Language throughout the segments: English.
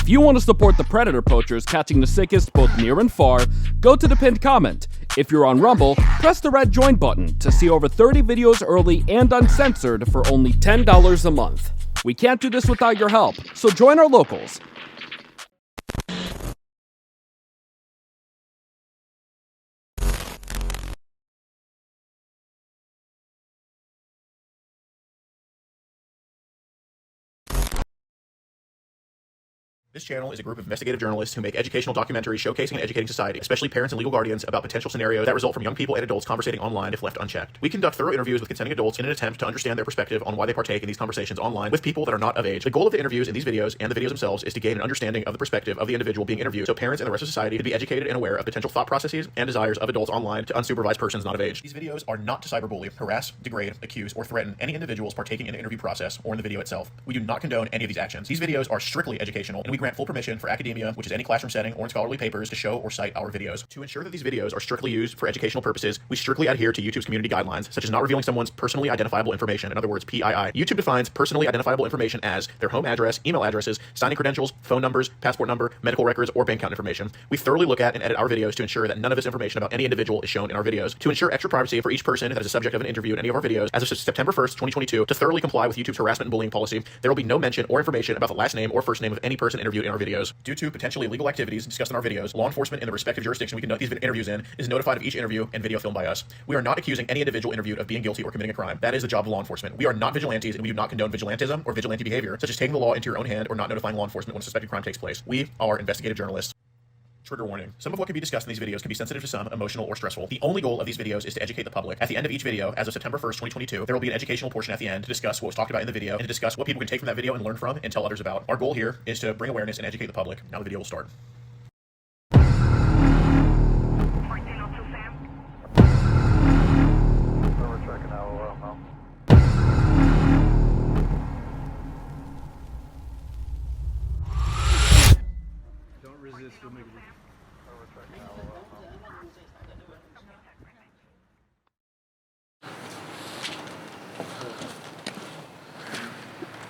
If you want to support the Predator Poachers catching the sickest both near and far, go to the pinned comment. If you're on Rumble, press the red join button to see over 30 videos early and uncensored for only $10 a month. We can't do this without your help, so join our locals. This channel is a group of investigative journalists who make educational documentaries showcasing and educating society, especially parents and legal guardians, about potential scenarios that result from young people and adults conversating online if left unchecked. We conduct thorough interviews with consenting adults in an attempt to understand their perspective on why they partake in these conversations online with people that are not of age. The goal of the interviews in these videos and the videos themselves is to gain an understanding of the perspective of the individual being interviewed, so parents and the rest of society can be educated and aware of potential thought processes and desires of adults online to unsupervised persons not of age. These videos are not to cyberbully, harass, degrade, accuse, or threaten any individuals partaking in the interview process or in the video itself. We do not condone any of these actions. These videos are strictly educational, and we grant full permission for academia, which is any classroom setting or in scholarly papers, to show or cite our videos. To ensure that these videos are strictly used for educational purposes, we strictly adhere to YouTube's community guidelines, such as not revealing someone's personally identifiable information, in other words, PII. YouTube defines personally identifiable information as their home address, email addresses, signing credentials, phone numbers, passport number, medical records, or bank account information. We thoroughly look at and edit our videos to ensure that none of this information about any individual is shown in our videos. To ensure extra privacy for each person that is the subject of an interview in any of our videos, as of September 1st, 2022, to thoroughly comply with YouTube's harassment and bullying policy, there will be no mention or information about the last name or first name of any person interviewed in our videos. Due to potentially illegal activities discussed in our videos, law enforcement in the respective jurisdiction we conduct these interviews in is notified of each interview and video filmed by us. We are not accusing any individual interviewed of being guilty or committing a crime. That is the job of law enforcement. We are not vigilantes, and we do not condone vigilantism or vigilante behavior, such as taking the law into your own hand or not notifying law enforcement when a suspected crime takes place. We are investigative journalists. Trigger warning. Some of what can be discussed in these videos can be sensitive to some, emotional, or stressful. The only goal of these videos is to educate the public. At the end of each video, as of September 1st, 2022, there will be an educational portion at the end to discuss what was talked about in the video and to discuss what people can take from that video and learn from and tell others about. Our goal here is to bring awareness and educate the public. Now the video will start.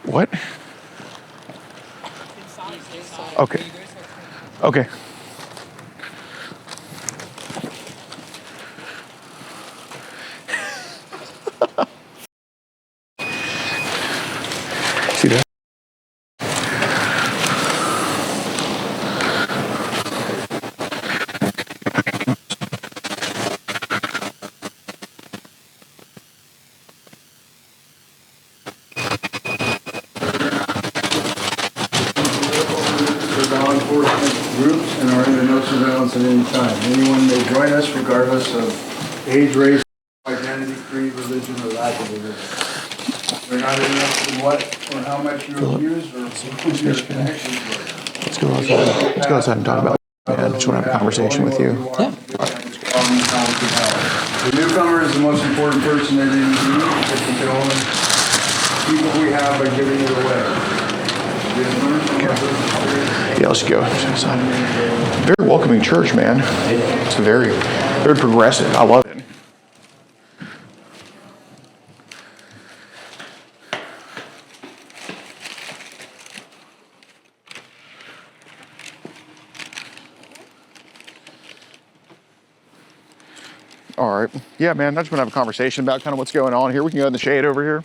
What? Okay. Okay. See that? Law enforcement groups and are under no surveillance at any time. Anyone may join us regardless of age, race, identity, creed, religion, or lack of religion. We're not interested in what or how much you're used or who your connections were. Let's go outside. Let's go outside and talk about it. Man, I just want to have a conversation with you. Yeah. The newcomer is the most important person that they need if we can only keep what we have by giving it away. Yeah, let's go. Very welcoming church, man. It's very progressive. I love it. All right. Yeah, man, I just want to have a conversation about kind of what's going on here. We can go in the shade over here.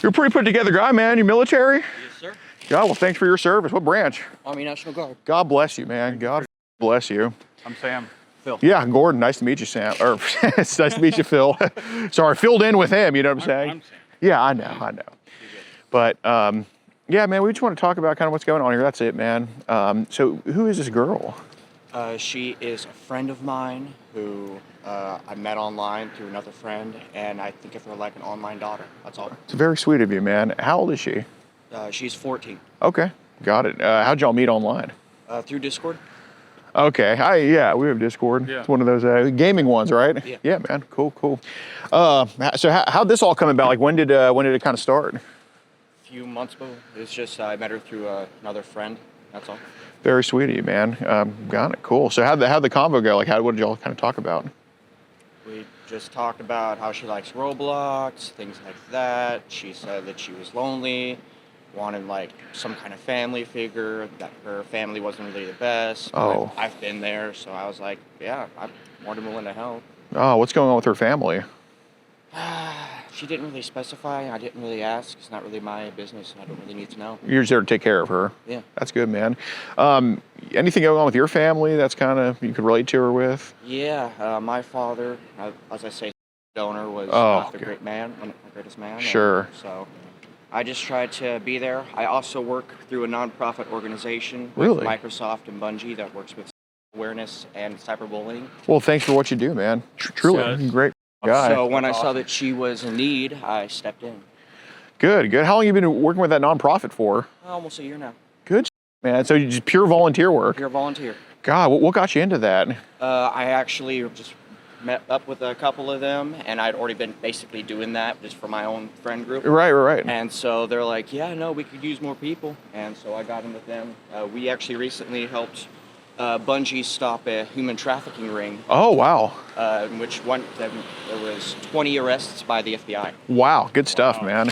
You're a pretty put together guy, man. You military? Yes, sir. Yeah, well, thanks for your service. What branch? Army National Guard. God bless you, man. God bless you. I'm Sam. Phil. Yeah, Gordon. Nice to meet you, Sam. Or, it's nice to meet you, Phil. Sorry, filled in with him, you know what I'm saying? I'm Sam. Yeah, I know. But, yeah, man, we just want to talk about kind of what's going on here. That's it, man. So who is this girl? She is a friend of mine who I met online through another friend, and I think of her like an online daughter. That's all. It's very sweet of you, man. How old is she? She's 14. Okay, got it. How'd y'all meet online? Through Discord. Okay, yeah, we have Discord. Yeah. It's one of those gaming ones, right? Yeah. Yeah, man, cool. So how'd this all come about? Like, when did it kind of start? A few months ago. It's just I met her through another friend. That's all. Very sweet of you, man. Got it, cool. So how'd the convo go? Like, what did y'all kind of talk about? We just talked about how she likes Roblox, things like that. She said that she was lonely, wanted like some kind of family figure. That her family wasn't really the best. Oh. I've been there, so I was like, yeah, I'm more than willing to help. Oh, what's going on with her family? She didn't really specify. I didn't really ask. It's not really my business, and I don't really need to know. You're just there to take care of her. Yeah. That's good, man. Anything going on with your family that's kind of you could relate to her with? Yeah, my father, as I say, donor was Oh, not the greatest man. Sure. And so I just tried to be there. I also work through a nonprofit organization with Really? Microsoft and Bungie that works with awareness and cyberbullying. Well, thanks for what you do, man. Truly, great guy. So when I saw that she was in need, I stepped in. Good. How long have you been working with that nonprofit for? Almost a year now. Good, man. So you just pure volunteer work. You're a volunteer. God, what got you into that? I actually just met up with a couple of them, and I'd already been basically doing that just for my own friend group. Right. And so they're like, yeah, no, we could use more people. And so I got in with them. We actually recently helped Bungie stop a human trafficking ring, Oh, wow. in which there was 20 arrests by the FBI. Wow, good stuff, man.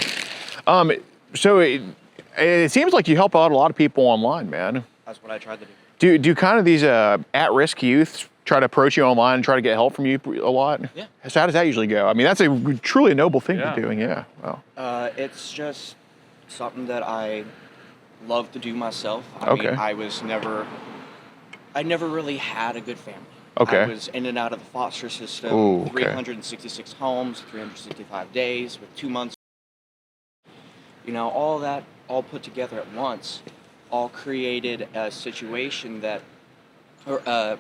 So it seems like you help out a lot of people online, man. That's what I tried to do. Do kind of these at-risk youth try to approach you online and try to get help from you a lot? Yeah. So how does that usually go? I mean, that's a truly noble thing you're doing. Yeah. Wow. It's just something that I love to do myself. Okay. I never really had a good family. Okay. I was in and out of the foster system, Ooh, okay. 366 homes, 365 days with 2 months. All that all put together at once, all created a situation or a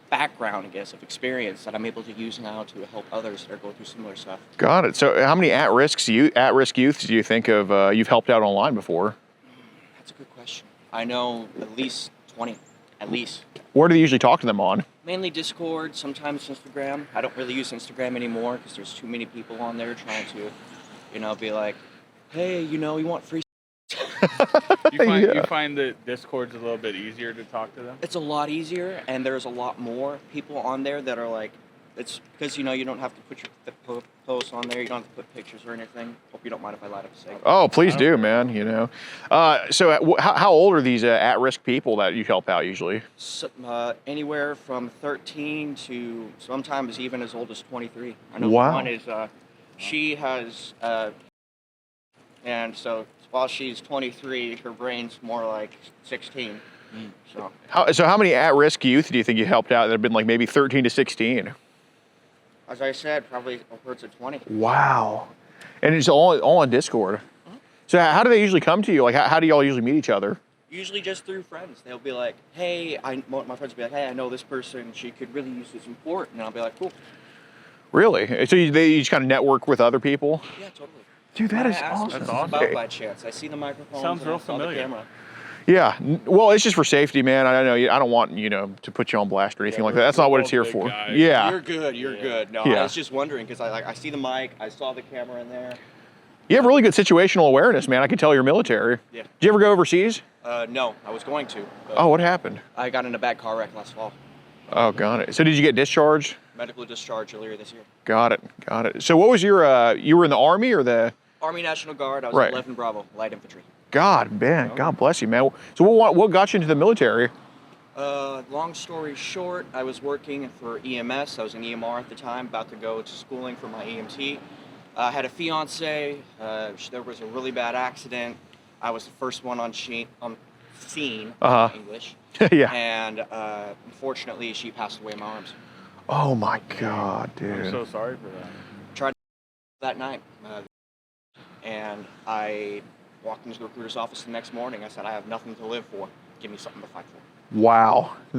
background, I guess, of experience that I'm able to use now to help others that are going through similar stuff. Got it. So how many at-risk youths do you think of you've helped out online before? That's a good question. I know at least 20, at least. Where do they usually talk to them on? Mainly Discord, sometimes Instagram. I don't really use Instagram anymore because there's too many people on there trying to, be like, hey, you want free. You find that Discord's a little bit easier to talk to them? It's a lot easier, and there's a lot more people on there that are like, it's because, you don't have to put your posts on there. You don't have to put pictures or anything. Hope you don't mind if I light up a cigarette. Oh, please do, man. So how old are these at-risk people that you help out usually? So, anywhere from 13 to sometimes even as old as 23. I know Wow. one is, she has, and so while she's 23, her brain's more like 16. So how many at-risk youth do you think you helped out that have been like maybe 13 to 16? As I said, probably upwards of 20. Wow. And it's all on Discord. Mm-hmm. So how do they usually come to you? Like how do y'all usually meet each other? Usually just through friends. They'll be like, hey, my friends will be like, hey, I know this person. She could really use some support. And I'll be like, cool. Really? So they just kind of network with other people? Yeah, totally. Dude, that is I asked awesome. them about by chance. I see the microphone. Sounds real I saw familiar. the camera. Yeah. Well, it's just for safety, man. I know. I don't want to put you on blast or anything like that. That's not what it's here big for. guys. Yeah. You're good. You're good. No, Yeah. I was just wondering because I see the mic. I saw the camera in there. You have really good situational awareness, man. I can tell you're military. Yeah. Did you ever go overseas? No, I was going to. But Oh, what happened? I got in a bad car wreck last fall. Oh, got it. So did you get discharged? Medical discharge earlier this year. Got it. So what was your, you were in the Army or the? Army National Guard. I was Right. 11 Bravo, light infantry. God, man. God bless you, man. So what got you into the military? Long story short, I was working for EMS. I was an EMR at the time, about to go to schooling for my EMT. I had a fiance. There was a really bad accident. I was the first one on scene. English. Yeah. And unfortunately, she passed away in my arms. Oh my God, dude. I'm so sorry for that. Tried that night, and I walked into the recruiter's office the next morning. I said, I have nothing to live for. Give me something to fight for. Wow. I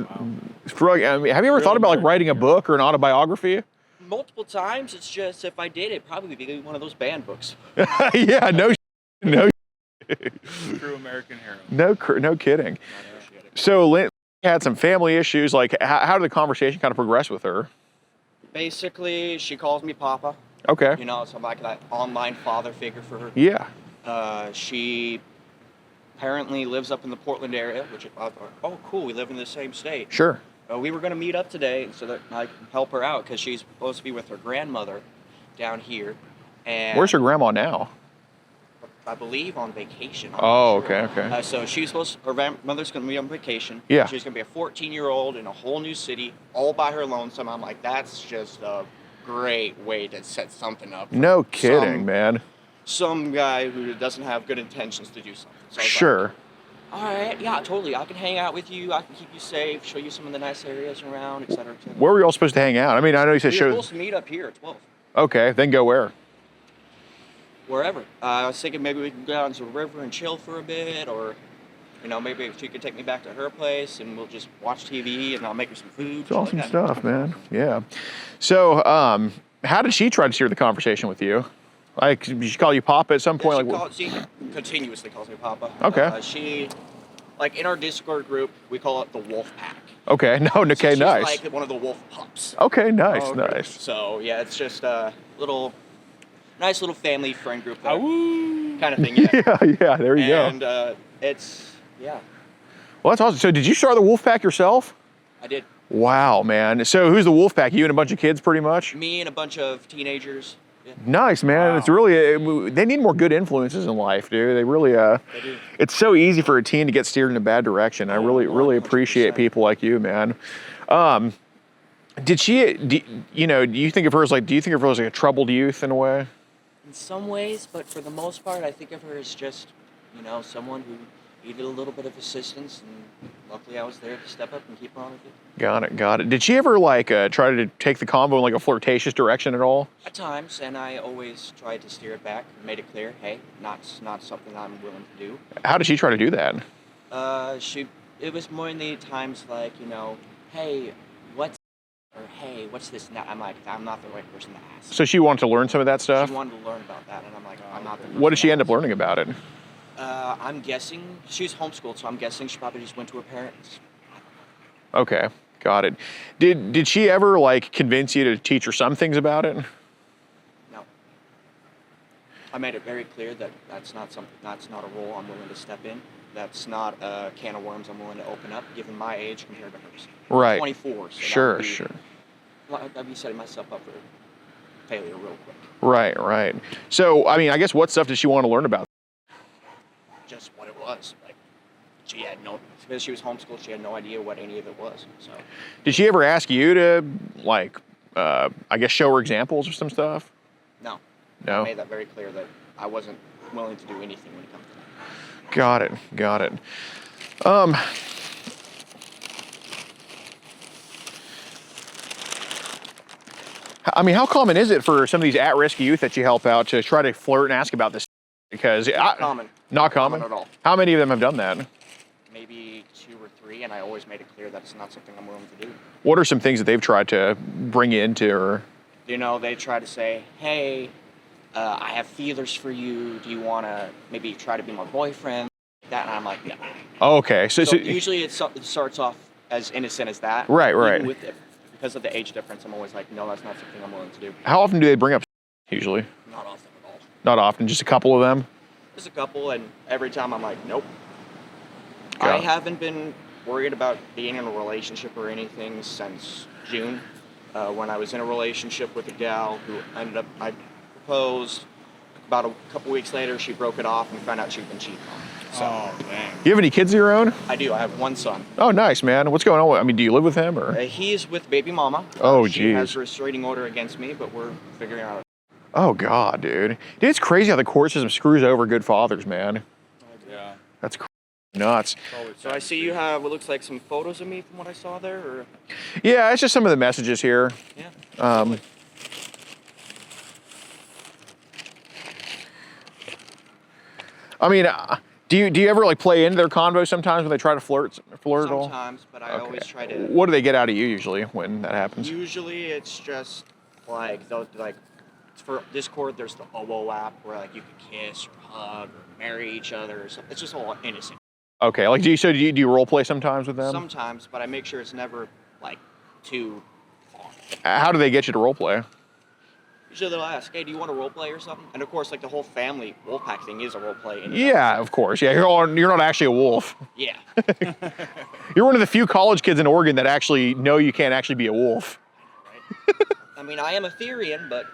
mean, have you ever thought about like writing a book or an autobiography? Multiple times. It's just if I did, it'd probably be one of those banned books. Yeah. No. True American hero. No kidding. So Lynn had some family issues. Like, how did the conversation kind of progress with her? Basically, she calls me Papa. Okay. So I'm like that online father figure for her. Yeah. She apparently lives up in the Portland area, which I thought, oh, cool, we live in the same state. Sure. We were going to meet up today so that I can help her out because she's supposed to be with her grandmother down here. And Where's her grandma now? I believe, on vacation. I'm Oh, not sure. okay. So she's supposed. Her mother's going to be on vacation. Yeah. She's going to be a 14-year-old in a whole new city, all by her lonesome. I'm like, that's just a great way to set something up. No kidding, man. Some guy who doesn't have good intentions to do something. So I was Sure. like, all right, yeah, totally. I can hang out with you. I can keep you safe, show you some of the nice areas around, etc. Where were y'all supposed to hang out? I mean, I know you said We were show. supposed to meet up here at 12. Okay, then go where? Wherever. I was thinking maybe we could go down to the river and chill for a bit, or, maybe if she could take me back to her place and we'll just watch TV and I'll make her some food. It's awesome stuff, man. Yeah. So, how did she try to steer the conversation with you? Like, did she call you Papa at some point? She continuously calls me Papa. Okay. She, like in our Discord group, we call it the Wolf Pack. Okay. No. Okay. So she's Nice. like one of the wolf pups. Okay. Nice. Oh, okay. Nice. So yeah, it's just a nice little family friend group there, Awoo. kind of thing. Yeah. Yeah. There you go. And it's Well, that's awesome. So, did you start the wolf pack yourself? I did. Wow, man. So, who's the wolf pack? You and a bunch of kids, pretty much. Me and a bunch of teenagers. Yeah. Nice, man. Wow. It's really they need more good influences in life, dude. They really They do. It's so easy for a teen to get steered in a bad direction. I really 100%. appreciate people like you, man. Do you think of her as like a troubled youth in a way? In some ways, but for the most part, I think of her as just, someone who needed a little bit of assistance, and luckily I was there to step up and keep her on with it. Got it. Did she ever try to take the convo in like a flirtatious direction at all? At times, and I always tried to steer it back, made it clear, hey, not something I'm willing to do. How did she try to do that? It was more in the times like, hey, what's this now? I'm like, I'm not the right person to ask. So she wanted to learn some of that stuff? She wanted to learn about that, and I'm like, I'm not the person What did she to end up ask. learning about it? I'm guessing she's homeschooled, so I'm guessing she probably just went to her parents. Okay, got it. Did she ever convince you to teach her some things about it? No. I made it very clear that that's not a role I'm willing to step in. That's not a can of worms I'm willing to open up, given my age compared to hers. Right. I'm 24, so Sure. I'd be setting myself up for failure real quick. Right. So, I mean, I guess what stuff did she want to learn about? Just what it was. Because she was homeschooled, she had no idea what any of it was. So. Did she ever ask you to, I guess, show her examples or some stuff? No. No? I made that very clear that I wasn't willing to do anything when it comes to that. Got it. I mean, how common is it for some of these at-risk youth that you help out to try to flirt and ask about this? Because Not common. Not common? Not at all. How many of them have done that? Maybe 2 or 3, and I always made it clear that it's not something I'm willing to do. What are some things that they've tried to bring you into? Or They try to say, hey, I have feelers for you. Do you want to maybe try to be my boyfriend? That, and I'm like, no. oh, okay, so Usually it starts off as innocent as that. Right. Even because of the age difference, I'm always like, no, that's not something I'm willing to do. how often do they bring up usually? Not often at all. Not often, just a couple of them? Just a couple, and every time I'm like, nope. Got I it. haven't been worried about being in a relationship or anything since June, when I was in a relationship with a gal who I proposed. About a couple weeks later, she broke it off and found out she'd been cheating on me. So, Oh, dang. You have any kids of your own? I do. I have one son. Oh, nice, man. What's going on? I mean, do you live with him or? He's with baby mama. Oh, She has geez. a restraining order against me, but we're figuring out. Oh God, dude. It's crazy how the court system screws over good fathers, man. Yeah. That's nuts. So I see you have what looks like some photos of me from what I saw there, or Yeah, it's just some of the messages here. yeah. I mean, do you ever play into their convo sometimes when they try to flirt at all? Sometimes, but I Okay. always try to. What do they get out of you usually when that happens? Usually it's just for Discord. There's the OWO app where you can kiss or hug or marry each other or something. It's just all innocent. Okay, do you role play sometimes with them? Sometimes, but I make sure it's never too far. How do they get you to role play? Usually they'll ask, hey, do you want to role play or something? And of course, the whole family Wolfpack thing is a role play. Yeah, of course. Yeah, you're not actually a wolf. Yeah. You're one of the few college kids in Oregon that actually know you can't actually be a wolf. I mean, I am a Therian, but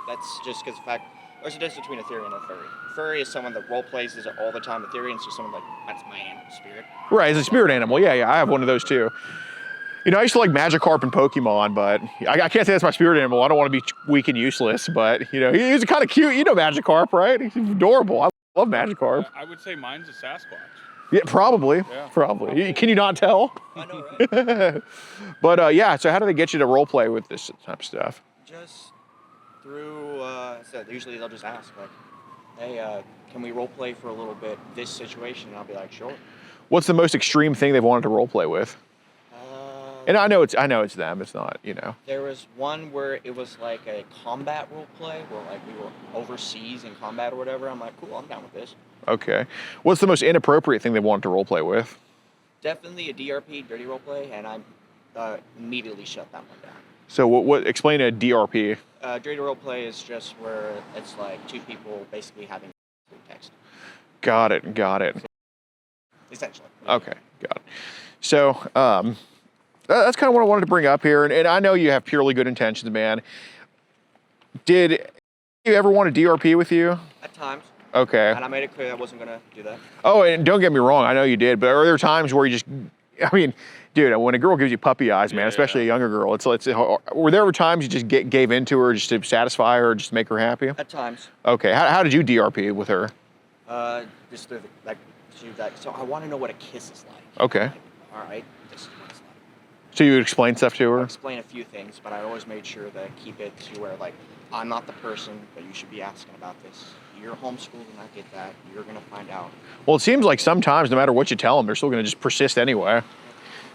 that's just because the fact There's a difference between a theory and a furry. Furry is someone that role plays it all the time. A theory is just someone like, that's my animal spirit. Right, it's a spirit animal. Yeah, I have one of those too. You know, I used to like Magikarp and Pokemon, but I can't say that's my spirit animal. I don't want to be weak and useless, but you know, he's kind of cute. You know Magikarp, right? He's adorable. I love Magikarp. I would say mine's a Sasquatch. Yeah, probably. Yeah. Probably. Can you not tell? I know, right? But yeah, so how do they get you to role play with this type of stuff? Just through, so usually they'll just ask, like, hey, can we role play for a little bit this situation? And I'll be like, sure. What's the most extreme thing they've wanted to role play with? And I know it's them. It's not, you know. There was one where it was like a combat role play where like we were overseas in combat or whatever. I'm like, cool, I'm down with this. Okay. What's the most inappropriate thing they wanted to role play with? Definitely a DRP, dirty role play, and I immediately shut that one down. So what explain a DRP? Dirty role play is just where it's like two people basically having text. Got it. Essentially. Okay, got it. So that's kind of what I wanted to bring up here, and I know you have purely good intentions, man. Did you ever want a DRP with you? At times. Okay. And I made it clear I wasn't gonna do that. Oh, and don't get me wrong, I know you did, but are there times where you just, I mean, dude, when a girl gives you puppy eyes, man, especially a younger girl, it's were there ever times you just gave into her just to satisfy her, just to make her happy? At times. Okay, how did you DRP with her? Just through so I want to know what a kiss is like. Okay. Like, all right, this is what it's like. So you would explain stuff to her? I'll explain a few things, but I always made sure to keep it to where, like, I'm not the person that you should be asking about this. You're homeschooled and I get that. You're going to find out. Well, it seems like sometimes, no matter what you tell them, they're still going to just persist anyway.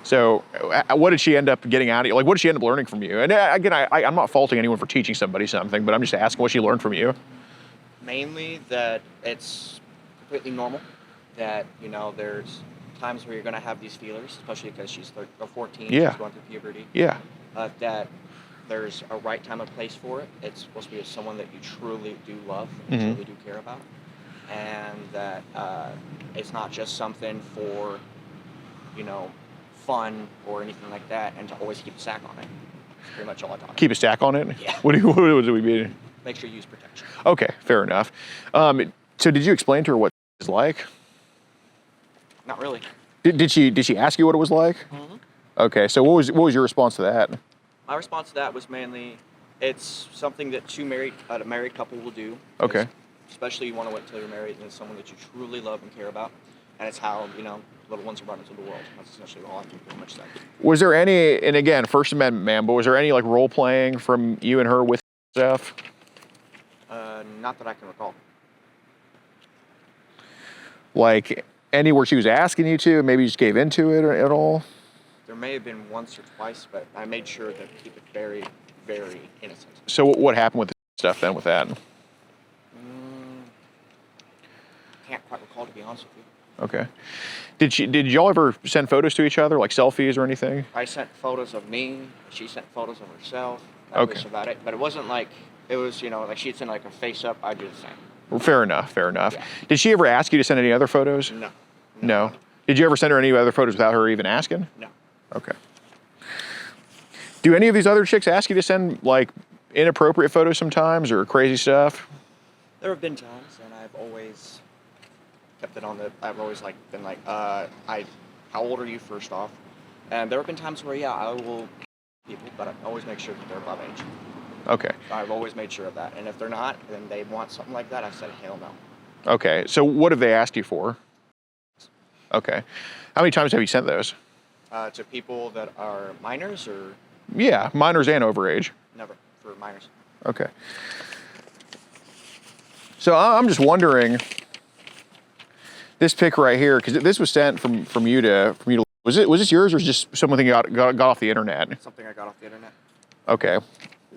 So what did she end up getting out of you? Like, what did she end up learning from you? And again, I'm not faulting anyone for teaching somebody something, but I'm just asking what she learned from you. Mainly that it's completely normal. That, you know, there's times where you're going to have these feelers, especially because she's 14, Yeah. she's going through puberty. Yeah. That there's a right time and place for it. It's supposed to be someone that you truly do love and truly do care about. And that it's not just something for, you know, fun or anything like that, and to always keep a sack on it. That's pretty much all I talk Keep a stack on it? Yeah. What do we mean? Make sure you use protection. Okay, fair enough. So did you explain to her what it's like? Not really. Did she ask you what it was like? Mm-hmm. Okay, so what was your response to that? My response to that was mainly, it's something that a married couple will do. Okay. Especially you want to wait until you're married and it's someone that you truly love and care about. And it's how, you know, little ones are brought into the world. That's essentially all I can pretty much say. Was there any, and again, First Amendment, man, but was there any like role playing from you and her with stuff? Not that I can recall. Like anywhere she was asking you to, maybe you just gave into it at all? There may have been once or twice, but I made sure to keep it very, very innocent. So what happened with the stuff then with that? Can't quite recall, to be honest with you. Okay. Did y'all ever send photos to each other, like selfies or anything? I sent photos of me. She sent photos of herself. That Okay. was about it. But it wasn't like, it was, you know, like she'd send like a face up, I'd do the same. Well, fair enough. Yeah. Did she ever ask you to send any other photos? No. Did you ever send her any other photos without her even asking? No. Okay. Do any of these other chicks ask you to send like inappropriate photos sometimes or crazy stuff? There have been times, and I've always kept it on I've always like been like, how old are you first off? And there have been times where, yeah, I will people, but I always make sure that they're above age. Okay. I've always made sure of that. And if they're not, then they want something like that, I said, hell no. Okay. So what have they asked you for? Okay. How many times have you sent those? To people that are minors or Yeah, minors and overage. never, for minors. Okay. So I'm just wondering, this pic right here, because this was sent from you to was this yours or just something you got off the internet? Something I got off the internet. Okay.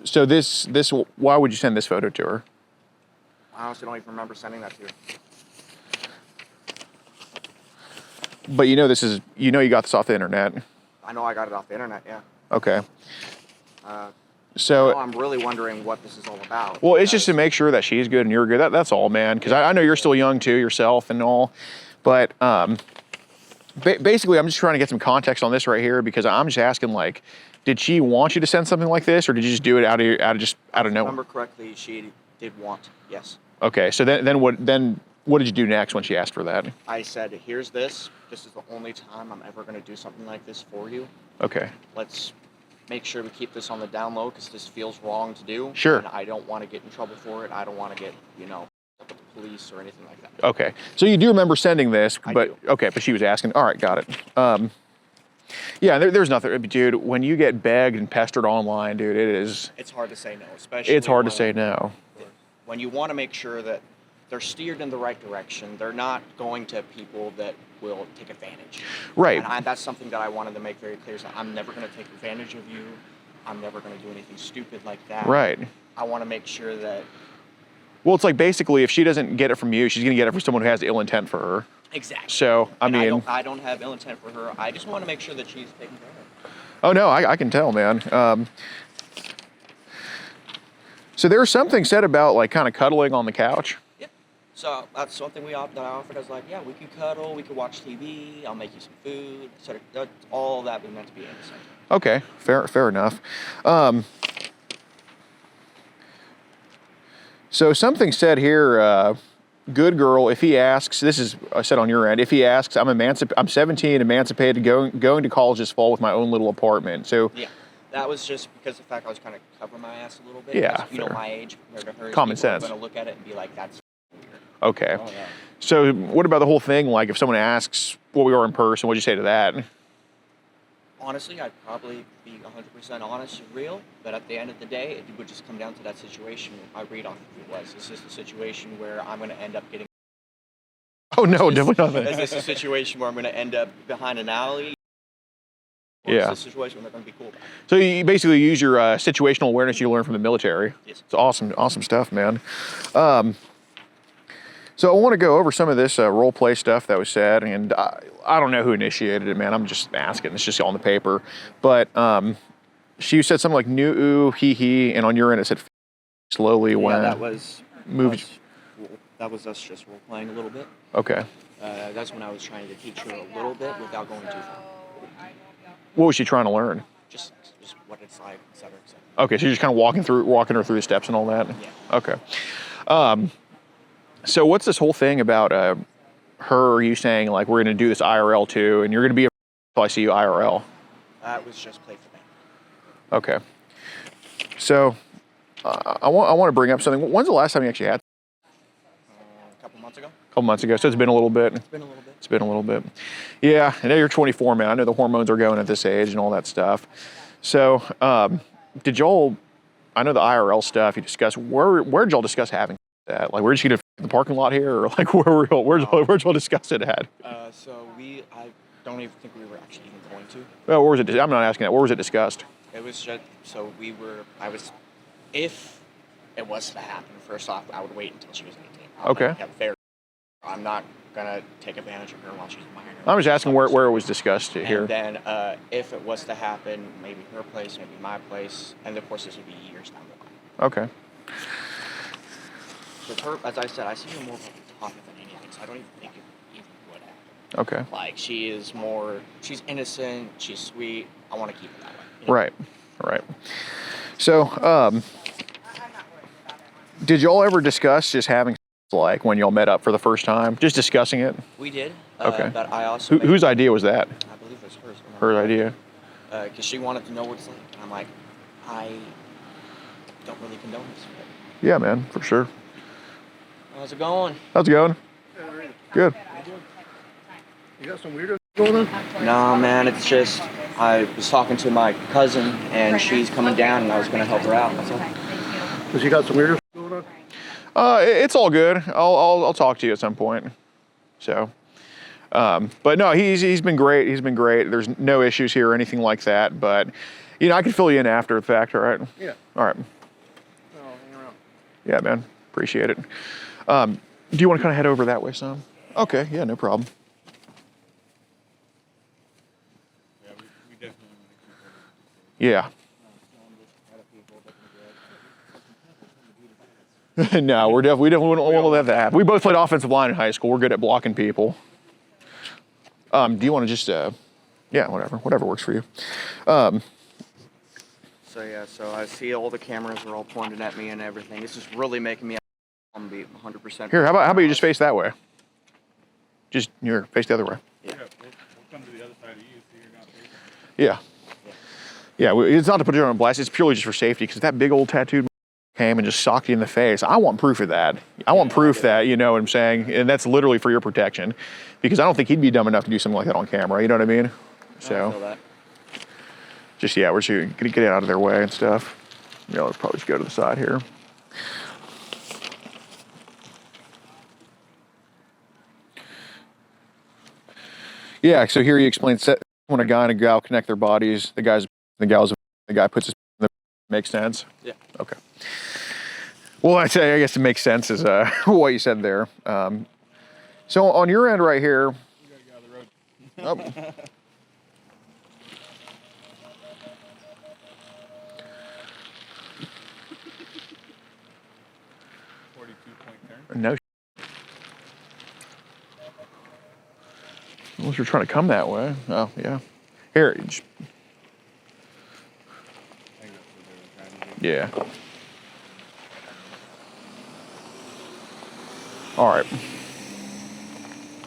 So this why would you send this photo to her? I honestly don't even remember sending that to you. But you know you got this off the internet. I know I got it off the internet, yeah. Okay. So I'm really wondering what this is all about. Well, it's just to make sure that she's good and you're good. That's all, man. Because I know you're still young too, yourself and all. But basically, I'm just trying to get some context on this right here because I'm just asking, like, did she want you to send something like this, or did you just do it out of If I nowhere? remember correctly, she did want, yes. Okay, so then what did you do next when she asked for that? I said, here's this. This is the only time I'm ever going to do something like this for you. Okay. Let's make sure we keep this on the down low because this feels wrong to do. Sure. And I don't want to get in trouble for it. I don't want to get, up with the police or anything like that. Okay. So you do remember sending this, but do. okay, but she was asking. All right, got it. Yeah, there's nothing, dude. When you get begged and pestered online, dude, It's hard to say no, especially. It's hard to say no. When you want to make sure that they're steered in the right direction, they're not going to people that will take advantage. Right. And that's something that I wanted to make very clear. So I'm never going to take advantage of you. I'm never going to do anything stupid like that. Right. I want to make sure that. Well, it's like basically if she doesn't get it from you, she's going to get it from someone who has ill intent for her. Exactly. So, I mean. I don't have ill intent for her. I just want to make sure that she's taken care of. Oh, no, I can tell, man. So there was something said about like kind of cuddling on the couch. Yeah. So that's something that I offered. I was like, yeah, we could cuddle, we could watch TV, I'll make you some food, etc. That's all that we meant to be innocent. Okay, fair enough. So something said here, good girl, if he asks, this is said on your end, if he asks, I'm 17, emancipated, going to college this fall with my own little apartment. So yeah, that was just because of the fact I was kind of covering my ass a little bit. Yeah, you know, my age compared to hers. Common sense. I'm going to look at it and be like, that's weird. Okay. Oh, yeah. So what about the whole thing? Like if someone asks what we are in person, what'd you say to that? Honestly, I'd probably be 100% honest and real, but at the end of the day, it would just come down to that situation. I read off if it was. Is this a situation where I'm going to end up getting... Oh, no, definitely not Is that. this a situation where I'm going to end up behind an alley? Or Yeah. is this a situation where they're going to be cool about it? So you basically use your situational awareness you learned from the military. Yes. It's awesome stuff, man. So I want to go over some of this role play stuff that was said, and I don't know who initiated it, man. I'm just asking. It's just on the paper. But she said something like "new ooh hee hee," and on your end it said slowly when that was moved. That was us just role playing a little bit. Okay. That's when I was trying to teach her a little bit without going too far. What was she trying to learn? Just what it's like, et cetera, et cetera. Okay, so you're just kind of walking her through the steps and all that. Yeah. Okay. So what's this whole thing about her or you saying like we're going to do this IRL too, and you're going to be until I see you IRL? That was just play for me. Okay. So I want to bring up something. When's the last time you actually had? A couple months ago. A couple months ago. So it's been a little bit. It's been a little bit. It's been a little bit. Yeah, I know you're 24, man. I know the hormones are going at this age and all that stuff. So did y'all? I know the IRL stuff you discussed. Where did y'all discuss having that? Like, we're just gonna the parking lot here, or like where'd y'all discuss it at? So I don't even think we were actually even going to. Well, where was it? I'm not asking that. Where was it discussed? It was just if it was to happen. First off, I would wait until she was 18. Okay. I'm not gonna take advantage of her while she's a minor. I'm just asking where it was discussed here. And then if it was to happen, maybe her place, maybe my place, and of course this would be years down the line. Okay. With her, as I said, I see her more of a talker than anything, so I don't even think it even would happen. Okay. Like, she's innocent, she's sweet, I want to keep it that way. You know? Right. So, did y'all ever discuss just having like when y'all met up for the first time, just discussing it? We did. Okay. But I also... Whose idea was that? I believe it was hers. Her idea? Because she wanted to know what it's like. And I'm like, I don't really condone this. But Yeah, man, for sure. how's it going? How's it going? Good. You got some weirdos going on? Nah, man, it's just I was talking to my cousin, and she's coming down, and I was going to help her out. That's all. Because you got some weirdos going on? It's all good. I'll talk to you at some point. So, but no, he's been great. He's been great. There's no issues here or anything like that. But I can fill you in after the fact. All right. Yeah. All right. Oh, hang around. Yeah, man. Appreciate it. Do you want to kind of head over that way some? Okay. Yeah, no problem. Yeah, we definitely want to keep her. Yeah. No, we definitely won't let that happen. We both played offensive line in high school. We're good at blocking people. Do you want to just, yeah, whatever works for you. So yeah, so I see all the cameras are all pointed at me and everything. It's just really making me I'm gonna be 100%. Here, how about you just face that way? Just here, face the other way. Yeah, we'll come to the other side of you so you're not facing. Yeah. Yeah, it's not to put you on blast. It's purely just for safety because that big old tattooed came and just socked you in the face. I want proof of that. I want proof that, you know what I'm saying? And that's literally for your protection because I don't think he'd be dumb enough to do something like that on camera. You know what I mean? So, I feel that. just, yeah, we're just going to get out of their way and stuff. You know, let's probably just go to the side here. Yeah, so here he explains that when a guy and a gal connect their bodies, the guy puts his makes sense? Yeah. Okay. Well, I guess it makes sense is what you said there. So on your end right here. You gotta get out of the road. Oh. 42-point turn. No. Unless you're trying to come that way. Oh, yeah. Here. I think that's what they were trying to do. Yeah. All right.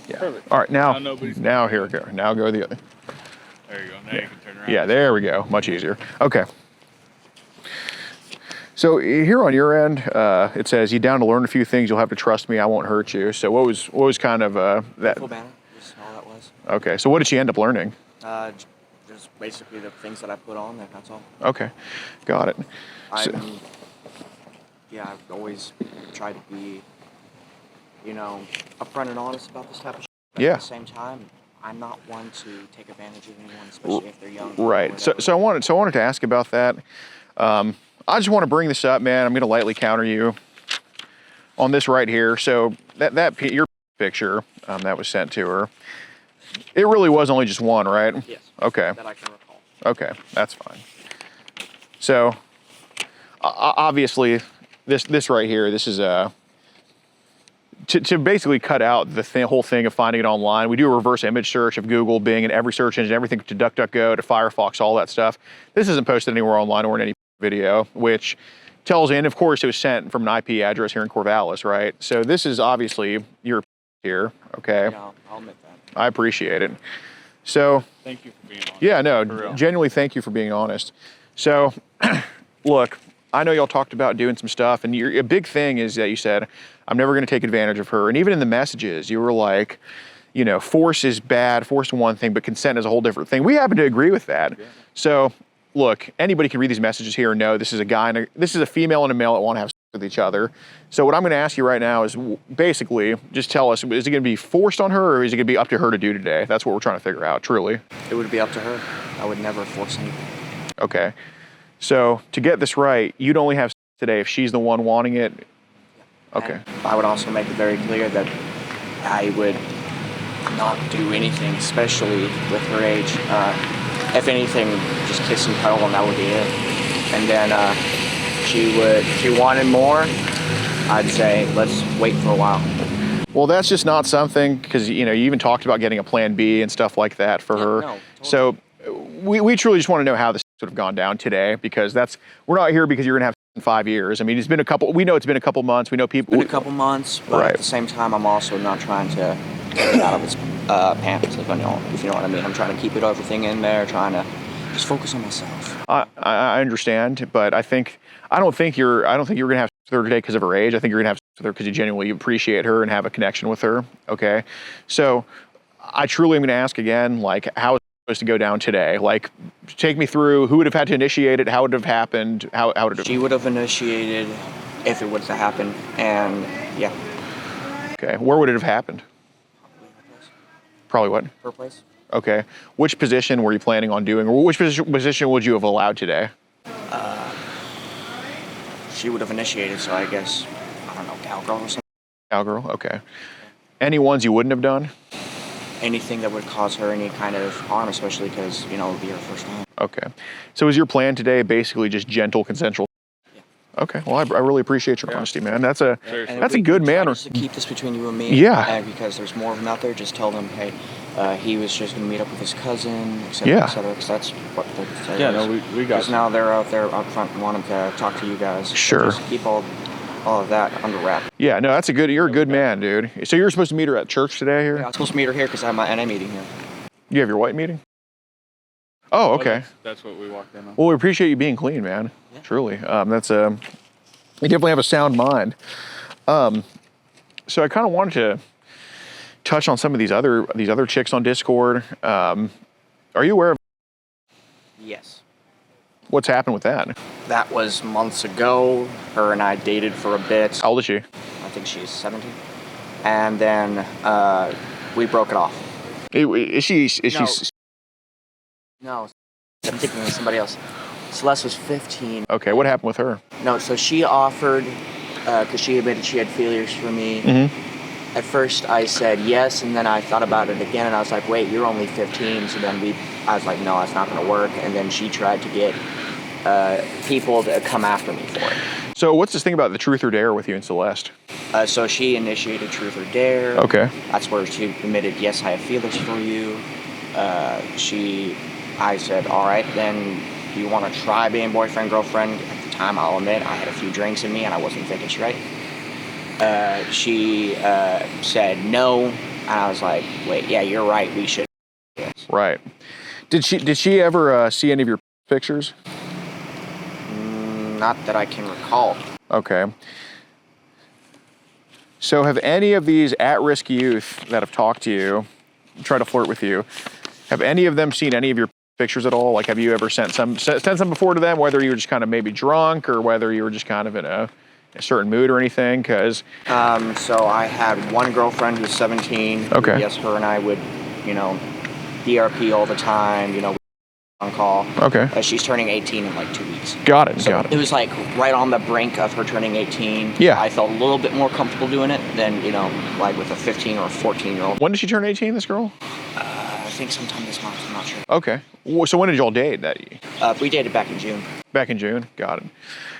Yeah. Perfect. All right. Now nobody's- Now here we go. Now go the other. There you go. Now you can turn around. Yeah, there we go. Much easier. Okay. So here on your end, it says you down to learn a few things. You'll have to trust me. I won't hurt you. So what was kind of that? Full banner. That's all that was. Okay. So what did she end up learning? Just basically the things that I put on there. That's all. Okay. Got it. So, I've always tried to be, upfront and honest about this type of shit. But Yeah. At the same time, I'm not one to take advantage of anyone, especially if they're young. right. So I wanted to ask about that. I just want to bring this up, man. I'm going to lightly counter you on this right here. So your picture that was sent to her, it really was only just one, right? Yes. Okay. That I can recall. Okay, that's fine. So obviously, this right here, this is to basically cut out the whole thing of finding it online. We do a reverse image search of Google, Bing, and every search engine, everything to DuckDuckGo, to Firefox, all that stuff. This isn't posted anywhere online or in any video, which tells, and of course it was sent from an IP address here in Corvallis, right? So this is obviously your here, okay? Yeah, I'll admit that. I appreciate it. So, Thank you for being honest. yeah, no, For real. genuinely thank you for being honest. So, look, I know y'all talked about doing some stuff, and a big thing is that you said, I'm never going to take advantage of her. And even in the messages, you were like, force is bad, force is one thing, but consent is a whole different thing. We happen to agree with that. Yeah. So, look, anybody can read these messages here and know this is a guy and this is a female and a male that want to have sex with each other. So what I'm going to ask you right now is basically just tell us, is it going to be forced on her or is it going to be up to her to do today? That's what we're trying to figure out, truly. It would be up to her. I would never force anything. Okay. So to get this right, you'd only have sex today if she's the one wanting it. Okay. And I would also make it very clear that I would not do anything, especially with her age. If anything, just kiss and cuddle, and that would be it. And then if she wanted more, I'd say let's wait for a while. Well, that's just not something, because you even talked about getting a plan B and stuff like that for her. No, totally. So we truly just want to know how this would have gone down today, because we're not here because you're gonna have in 5 years. I mean, we know it's been a couple months. We know people. It's been a couple months, but right. At the same time, I'm also not trying to get it out of its pants, if you know what I mean. I'm trying to keep everything in there, trying to just focus on myself. I understand, but I don't think you're gonna have sex with her today because of her age. I think you're gonna have sex with her because you genuinely appreciate her and have a connection with her. Okay, so I truly am gonna ask again, like, how is it supposed to go down today? Like, take me through who would have had to initiate it, how would it have happened, how would it? She would have initiated if it would have happened, and yeah. Okay, where would it have happened? Probably what? Her place. Okay. Which position were you planning on doing, or which position would you have allowed today? She would have initiated, so I guess, I don't know, cowgirl or something. Cowgirl, okay. Any ones you wouldn't have done? Anything that would cause her any kind of harm, especially because, it would be her first time. Okay. So is your plan today basically just gentle, consensual? Yeah. Okay. Well, I really appreciate your honesty, man. That's a good man. Just to keep this between you and me. Yeah. And because there's more of them out there, just tell them, hey, he was just going to meet up with his cousin, et Yeah. cetera, because that's what they say. Yeah, no, we got Because now they're out there up front and wanting to talk to you guys. So Sure. just keep all all of that under wrap. Yeah, no, you're a good man, dude. So you're supposed to meet her at church today here? Yeah, I was supposed to meet her here because I have my NA meeting here. You have your white meeting? Oh, okay. That's what we walked in on. Well, we appreciate you being clean, man. Yeah. Truly. You definitely have a sound mind. So I kind of wanted to touch on some of these other chicks on Discord. Are you aware of? Yes. What's happened with that? That was months ago. Her and I dated for a bit. How old is she? I think she's 17. And then we broke it off. Is she? No, I'm thinking of somebody else. Celeste was 15. Okay, what happened with her? No, so she offered, because she admitted she had feelings for me. Mm-hmm. At first I said yes, and then I thought about it again, and I was like, wait, you're only 15. So then I was like, no, that's not going to work. And then she tried to get people to come after me for it. So what's this thing about the truth or dare with you and Celeste? So she initiated truth or dare. Okay. That's where she admitted, yes, I have feelings for you. I said, all right, then you want to try being boyfriend, girlfriend? At the time, I'll admit, I had a few drinks in me and I wasn't thinking straight. She said no, and I was like, wait, yeah, you're right, we should. Right. Did she ever see any of your pictures? Not that I can recall. Okay. So have any of these at-risk youth that have talked to you, tried to flirt with you, have any of them seen any of your pictures at all? Like, have you ever sent some before to them, whether you were just kind of maybe drunk or whether you were just kind of in a certain mood or anything? Because so I had one girlfriend who's 17. Okay. Yes, her and I would, DRP all the time, on call. Okay. She's turning 18 in like 2 weeks. Got it. It was like right on the brink of her turning 18. Yeah. I felt a little bit more comfortable doing it than, like with a 15 or a 14-year-old. When did she turn 18, this girl? I think sometime this month, I'm not sure. Okay. So when did y'all date? We dated back in June. Back in June? Got it.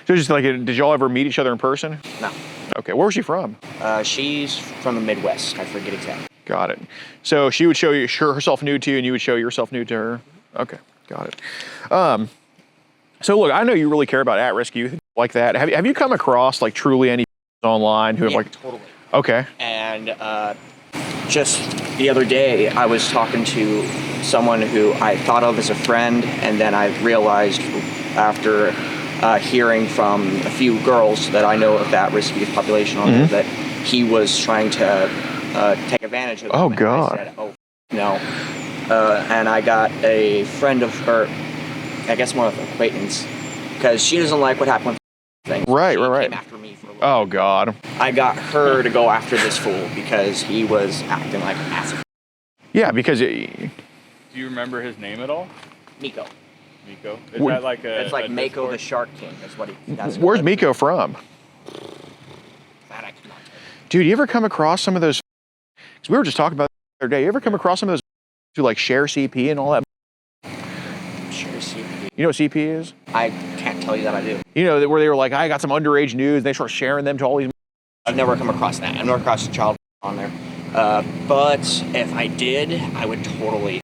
So just like, did y'all ever meet each other in person? No. Okay. Where was she from? She's from the Midwest. I forget exactly. Got it. So she would show herself nude to you and you would show yourself nude to her? Okay. Got it. So look, I know you really care about at-risk youth like that. Have you come across like truly any online who have like? Totally. Okay. And just the other day, I was talking to someone who I thought of as a friend, and then I realized after hearing from a few girls that I know of that at-risk youth population on there that he was trying to take advantage of them. Oh God. I said, oh no. And I got a friend of her, I guess more of an acquaintance, because she doesn't like what happened with things. Right. Came after me for a little Oh God. I got her to go after this fool because he was acting like an ass. Yeah, because Do you remember his name at all? Miko. Miko? Is that like a? It's like a Mako Discord? the Shark King. That's what he. That's where's Miko from? That I cannot tell you. Dude, you ever come across some of those? Because we were just talking about the other day. You ever come across some of those who like share CP and all that? Share CP. You know what CP is? I can't tell you that I do. You know, where they were like, I got some underage news. They start sharing them to all these. I've never come across that. I've never crossed a child on there. But if I did, I would totally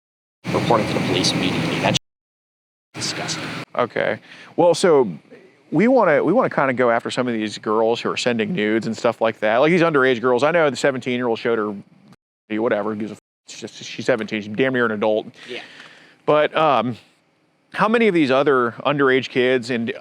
report it to the police immediately. That's disgusting. Okay. Well, so we want to kind of go after some of these girls who are sending nudes and stuff like that. Like these underage girls. I know the 17-year-old showed her whatever. She's 17. She's damn near an adult. Yeah. But how many of these other underage kids? And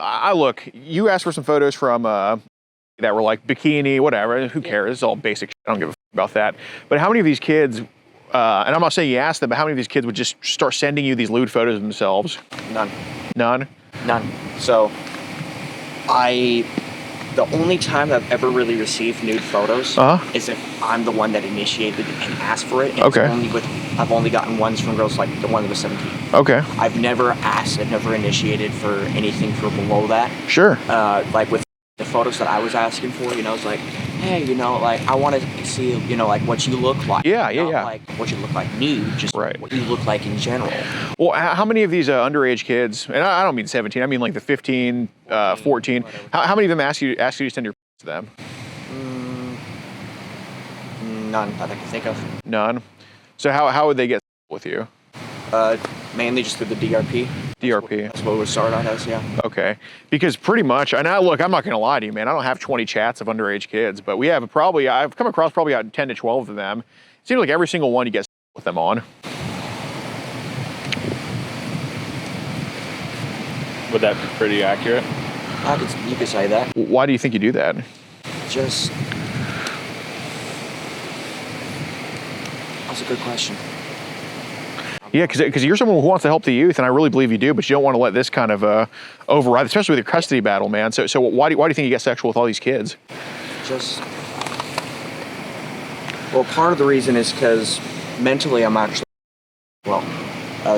you asked for some photos from that were like bikini, whatever. Who cares? It's all basic shit. I don't give a f about that. But how many of these kids? And I'm not saying you asked them, but how many of these kids would just start sending you these lewd photos of themselves? None. None. None. So, the only time I've ever really received nude photos is if I'm the one that initiated and asked for it. And Okay. I've only gotten ones from girls like the one that was 17. Okay. I've never asked, I've never initiated for anything for below that. Sure. Like with the photos that I was asking for, it's like, hey, like I want to see, like what you look like. Yeah. Not like what you look like nude, just Right. what you look like in general. Well, how many of these underage kids, and I don't mean 17, I mean like the 15, 14, how many of them ask you to send your to them? None that I can think of. None. So how would they get with you? Mainly just through the DRP. DRP. That's what we started out as, yeah. Okay. Because pretty much, and look, I'm not going to lie to you, man. I don't have 20 chats of underage kids, but I've come across probably about 10 to 12 of them. It seems like every single one you get with them on. Would that be pretty accurate? You could say that. Why do you think you do that? Just... That's a good question. Yeah, because you're someone who wants to help the youth, and I really believe you do, but you don't want to let this kind of override, especially with your custody battle, man. So why do you think you get sexual with all these kids? Well, part of the reason is because mentally I'm actually,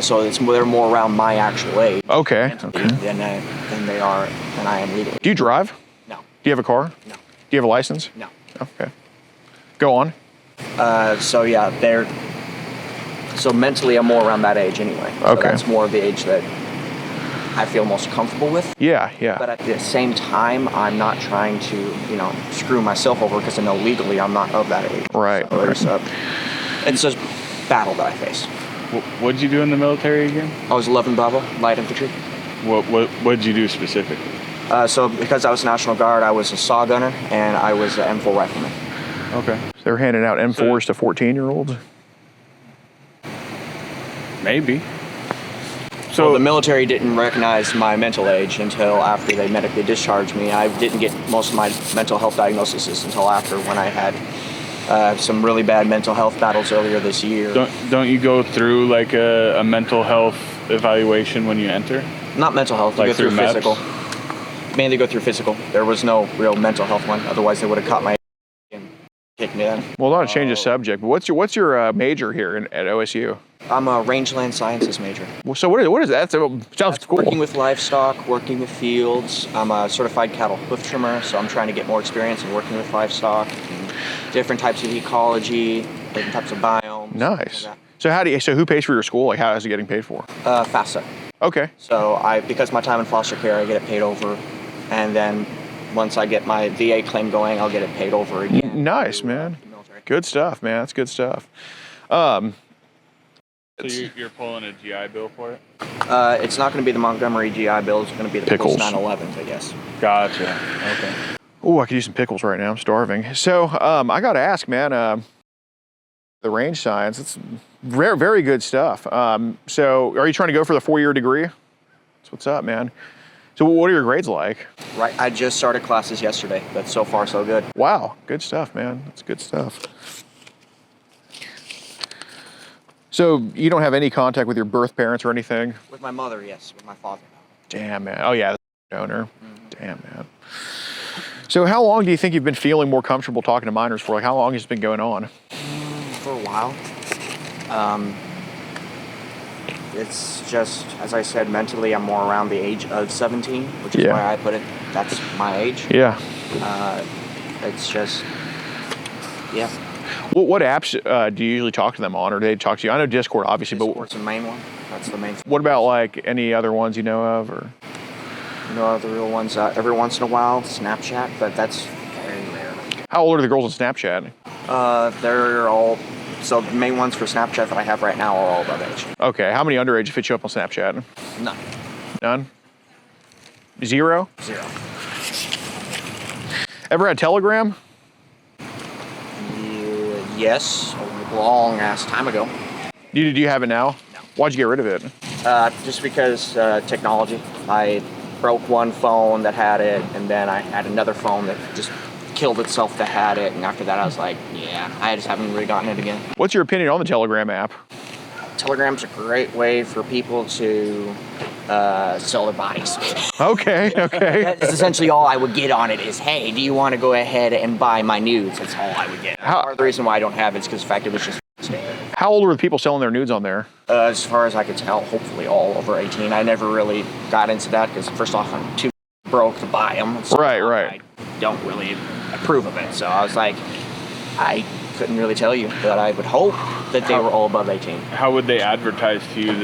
so they're more around my actual age. Okay. Than I am legally. Do you drive? No. Do you have a car? No. Do you have a license? No. Okay. Go on. So mentally I'm more around that age anyway. So Okay. that's more of the age that I feel most comfortable with. Yeah. But at the same time, I'm not trying to, screw myself over because I know legally I'm not of that age. Right. So it's a battle that I face. What did you do in the military again? I was 11 Bravo, light infantry. What did you do specifically? So because I was National Guard, I was a saw gunner and I was an M4 rifleman. Okay. So they're handing out M4s to 14-year-olds? Maybe. So the military didn't recognize my mental age until after they medically discharged me. I didn't get most of my mental health diagnoses until after, when I had some really bad mental health battles earlier this year. Don't you go through like a mental health evaluation when you enter? Not mental health, you Like go through through physical. Mainly go through physical. There was no real mental health one, otherwise they would have caught my and kicked me down. Well, not to change the subject, but what's your major here at OSU? I'm a rangeland sciences major. Well, so what is that? Sounds cool. Working with livestock, working with fields. I'm a certified cattle hoof trimmer, so I'm trying to get more experience in working with livestock, and different types of ecology, different types of biomes. Nice. So who pays for your school? Like, how is it getting paid for? FAFSA. Okay. So because my time in foster care, I get it paid over, and then once I get my VA claim going, I'll get it paid over again. Nice, man. Good stuff, man. That's good stuff. So you're pulling a GI Bill for it? It's not going to be the Montgomery GI Bill. It's going to be the Pickles. post 9/11, I guess. Gotcha. Okay. Oh, I could use some pickles right now. I'm starving. So I got to ask, man, the range science, it's very, very good stuff. So are you trying to go for the 4-year degree? That's what's up, man. So what are your grades like? Right. I just started classes yesterday, but so far so good. Wow. Good stuff, man. That's good stuff. So you don't have any contact with your birth parents or anything? With my mother, yes. With my father, no. Damn, man. Oh, yeah, the donor. Damn, man. So how long do you think you've been feeling more comfortable talking to minors for? Like, how long has it been going on? For a while. It's just, as I said, mentally I'm more around the age of 17, which is why I put it. That's my age. Yeah. It's just, yeah. What apps do you usually talk to them on, or do they talk to you? I know Discord, obviously, Discord's the main one. That's the main thing. What about like any other ones you know of, or? No other real ones. Every once in a while, Snapchat, but that's very rare. How old are the girls on Snapchat? They're all, so the main ones for Snapchat that I have right now are all above age. Okay, how many underage fit you up on Snapchat? None. None? Zero? Zero. Ever had Telegram? Yes, a long ass time ago. Do you have it now? No. Why'd you get rid of it? Just because technology. I broke one phone that had it, and then I had another phone that just killed itself that had it, and after that I was like, yeah, I just haven't really gotten it again. What's your opinion on the Telegram app? Telegram's a great way for people to sell their bodies. Okay. That's essentially all I would get on it is, hey, do you want to go ahead and buy my nudes? That's all I would get. Part of the reason why I don't have it is because the fact it was just standard. How old were the people selling their nudes on there? As far as I could tell, hopefully all over 18. I never really got into that because, first off, I'm too broke to buy them. So Right. I don't really approve of it. So I was like, I couldn't really tell you, but I would hope that they were all above 18. How would they advertise to you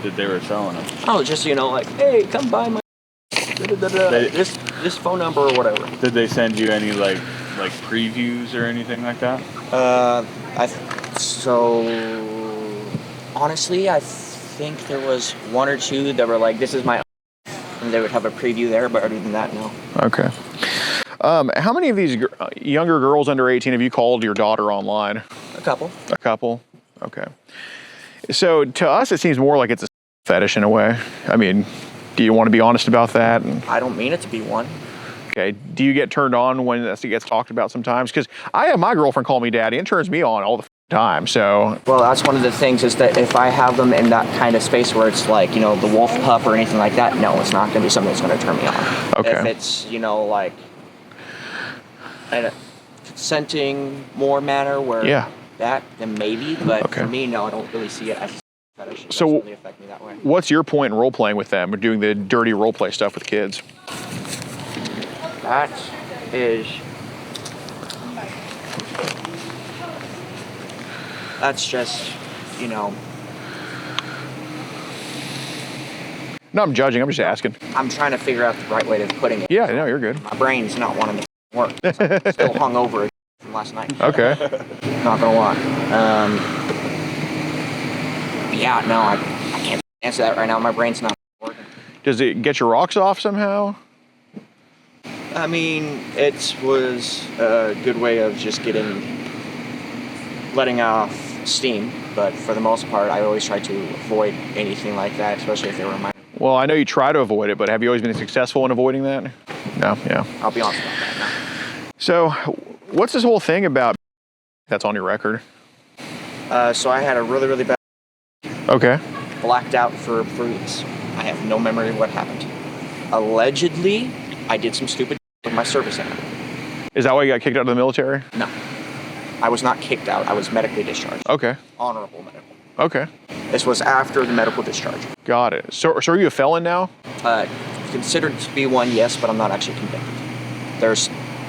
that they were selling them? Oh, just, like, hey, come buy my this phone number or whatever. Did they send you any like previews or anything like that? So honestly, I think there was 1 or 2 that were like, "This is my," and they would have a preview there. But other than that, no. Okay. How many of these younger girls under 18 have you called your daughter online? A couple. A couple? Okay. So to us, it seems more like it's a fetish in a way. I mean, do you want to be honest about that? I don't mean it to be one. Okay. Do you get turned on when that gets talked about sometimes? Because I have my girlfriend call me daddy and it turns me on all the time. So. Well, that's one of the things is that if I have them in that kind of space where it's like, you know, the wolf pup or anything like that, no, it's not going to be something that's going to turn me on. Okay. If it's, you know, like in a consenting more manner where that, then maybe. But for me, no, I don't really see it as a fetish. It doesn't really affect me that way. What's your point in role playing with them or doing the dirty role play stuff with kids? That is, that's just, you know. No, I'm judging. I'm just asking. I'm trying to figure out the right way of putting it. Yeah, no, you're good. My brain's not wanting to work. I'm still hungover from last night. Okay. Not gonna lie. Yeah, no, I can't answer that right now. My brain's not working. Does it get your rocks off somehow? I mean, it was a good way of just letting off steam, but for the most part, I always try to avoid anything like that, especially if they were minor. Well, I know you try to avoid it, but have you always been successful in avoiding that? No, yeah. I'll be honest about that now. So, what's this whole thing about that's on your record? So I had a really, really bad blacked out for weeks. I have no memory of what happened. Allegedly, I did some stupid with my service animal. Is that why you got kicked out of the military? No. I was not kicked out. I was medically discharged. Okay. Honorable medical. Okay. This was after the medical discharge. Got it. So are you a felon now? Considered to be one, yes, but I'm not actually convicted.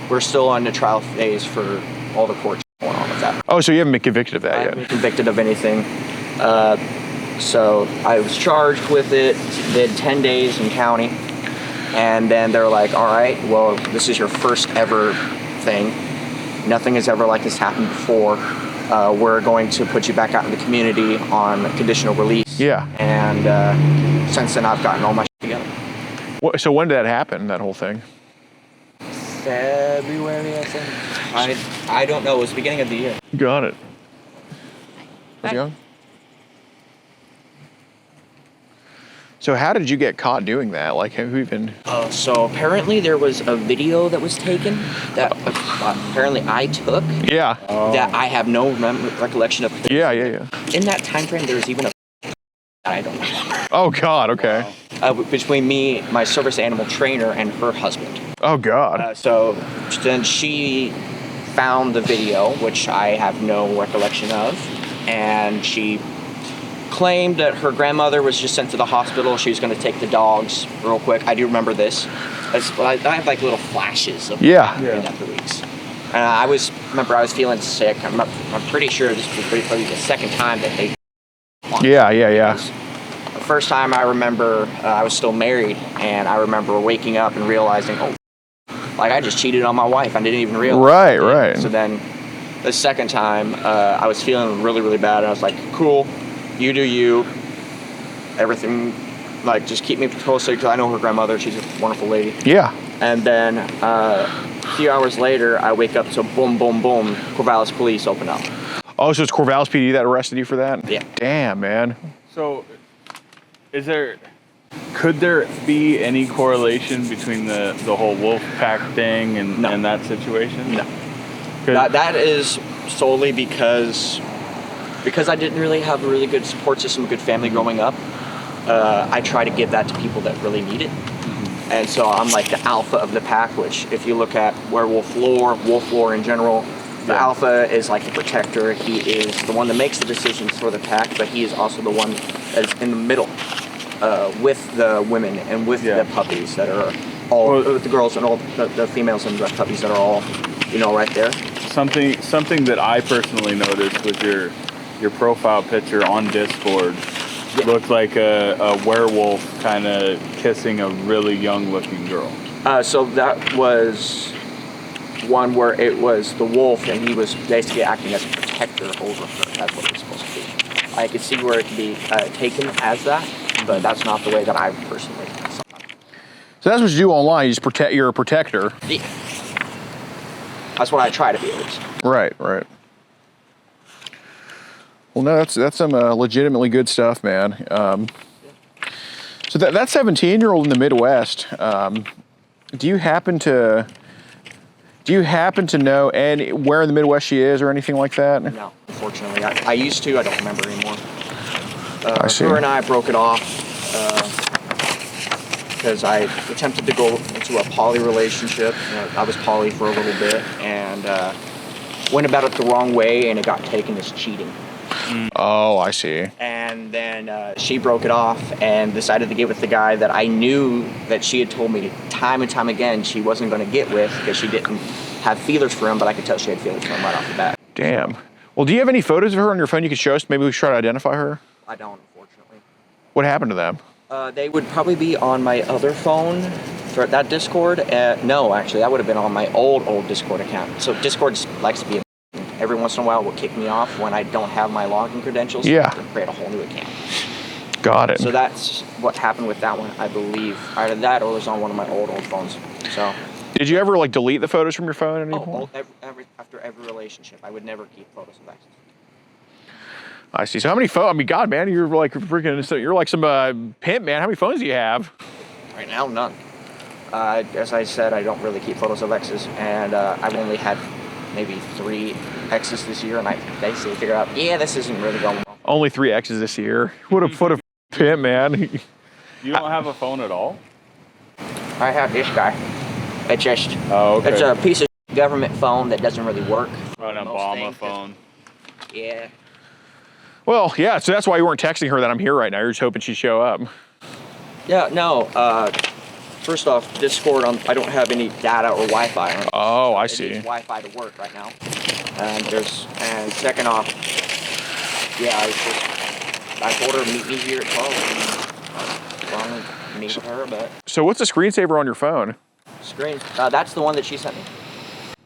We're still on the trial phase for all the courts going on with that. Oh, so you haven't been convicted of that I yet? haven't been convicted of anything. So I was charged with it, did 10 days in county, and then they're like, all right, well, this is your first ever thing. Nothing has ever like this happened before. We're going to put you back out in the community on conditional release. Yeah. And since then, I've gotten all my shit together. So when did that happen, that whole thing? February, I think. I don't know. It was the beginning of the year. Got it. How's it going? So how did you get caught doing that? Like, have you been... So apparently there was a video that was taken that apparently I took. Yeah. That I have no recollection of. Yeah. In that time frame, there was even a that I don't remember. Oh, God, okay. Between me, my service animal trainer, and her husband. Oh, God. So then she found the video, which I have no recollection of, and she claimed that her grandmother was just sent to the hospital. She was going to take the dogs real quick. I do remember this. I have like little flashes of that for weeks. I remember I was feeling sick. I'm pretty sure this was probably the second time that they. Yeah. The first time I remember, I was still married, and I remember waking up and realizing, like I just cheated on my wife. I didn't even realize. Right. So then, the second time, I was feeling really, really bad, and I was like, cool. You do you. Everything, like, just keep me closer because I know her grandmother. She's a wonderful lady. Yeah. And then a few hours later, I wake up to boom, boom, boom. Corvallis police open up. Oh, so it's Corvallis PD that arrested you for that? Yeah. Damn, man. So, could there be any correlation between the whole wolf pack thing and that situation? No. That is solely because I didn't really have a really good support system, a good family growing up. I try to give that to people that really need it. Mm-hmm. And so I'm like the alpha of the pack, which if you look at werewolf lore, wolf lore in general, the alpha is like the protector. He is the one that makes the decisions for the pack, but he is also the one that's in the middle with the women and with the puppies that are all, with the girls and all the females and the puppies that are all, right there. Something that I personally noticed was your profile picture on Discord looked like a werewolf kind of kissing a really young looking girl. So that was one where it was the wolf and he was basically acting as a protector over her. That's what it was supposed to be. I could see where it could be taken as that, but that's not the way that I personally saw it. So that's what you do online. You just protect. You're a protector. Yeah. That's what I try to be, at least. Right. Right. Well, no, that's some legitimately good stuff, man. So that 17-year-old in the Midwest, do you happen to know where in the Midwest she is or anything like that? No, unfortunately. I used to. I don't remember anymore. I see. Her and I broke it off because I attempted to go into a poly relationship. I was poly for a little bit and went about it the wrong way, and it got taken as cheating. Oh, I see. And then she broke it off and decided to get with the guy that I knew that she had told me time and time again she wasn't going to get with because she didn't have feelers for him, but I could tell she had feelers for him right off the bat. Damn. Well, do you have any photos of her on your phone you could show us? Maybe we should try to identify her. I don't, unfortunately. What happened to them? They would probably be on my other phone for that Discord. No, actually, that would have been on my old Discord account. So Discord likes to be every once in a while will kick me off when I don't have my login credentials. Yeah. To create a whole new account. Got it. So that's what happened with that one, I believe. Either that or it was on one of my old phones. So. Did you ever like delete the photos from your phone at any point? After every relationship, I would never keep photos of exes. I see. So how many phones? I mean, God, man, you're like freaking. You're like some pimp, man. How many phones do you have? Right now, none. As I said, I don't really keep photos of exes, and I've only had maybe 3 exes this year, and I basically figured out, yeah, this isn't really going well. Only 3 exes this year. What a pimp, man. You don't have a phone at all? I have this guy. It's just, okay. It's a piece of government phone that doesn't really work. An Obama phone. Yeah. Well, yeah, so that's why you weren't texting her that I'm here right now. You're just hoping she'd show up. Yeah, no. First off, Discord, I don't have any data or Wi-Fi on it. Oh, I It see. needs Wi-Fi to work right now. And second off, yeah, I told her to meet me here at 12. And I meet with her, but So what's the screensaver on your phone? that's the one that she sent me.